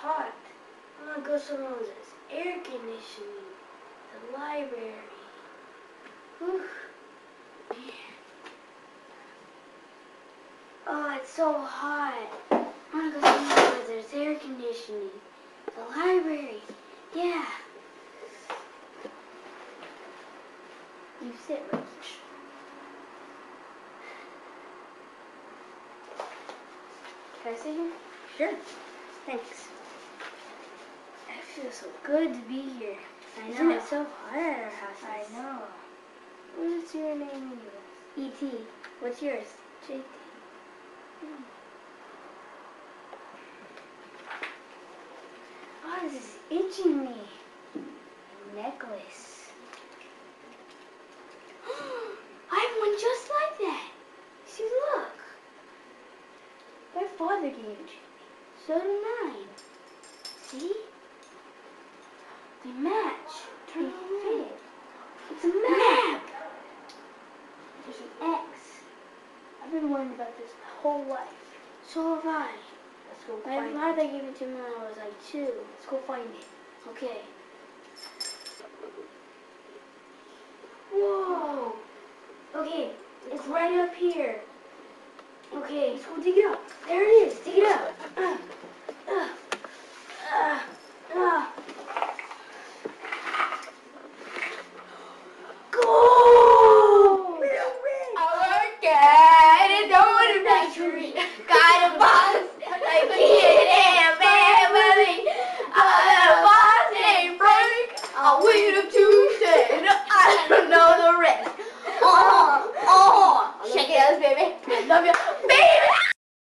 hot. I want to go somewhere with this air conditioning. The library. Whew. Oh, it's so hot. I want to go somewhere where there's air conditioning. The library. Yeah. You sit, Rach. Can I sit here? Sure. Thanks. It feels so good to be here. I know. Isn't it so hot at our house? I know. What's your name anyways? E.T. What's yours? J.T. Oh, this is itching me. A necklace. I have one just like that. See, look. My father gave it to me. So did mine. See? They match. They fit. It's a map. There's an X. I've been worrying about this my whole life. So have I. Let's go My find it. father gave it to me when I was like 2. Let's go find it. Okay. Whoa. Okay, it's right up here. Okay, Let's go dig it up. there it is. Dig it up. Go! I work at a donut factory. Got a boss, like a kid and family. I got a boss named Frank. I'll wait up Tuesday, and I don't know the rest. Shake it out, baby. I love you.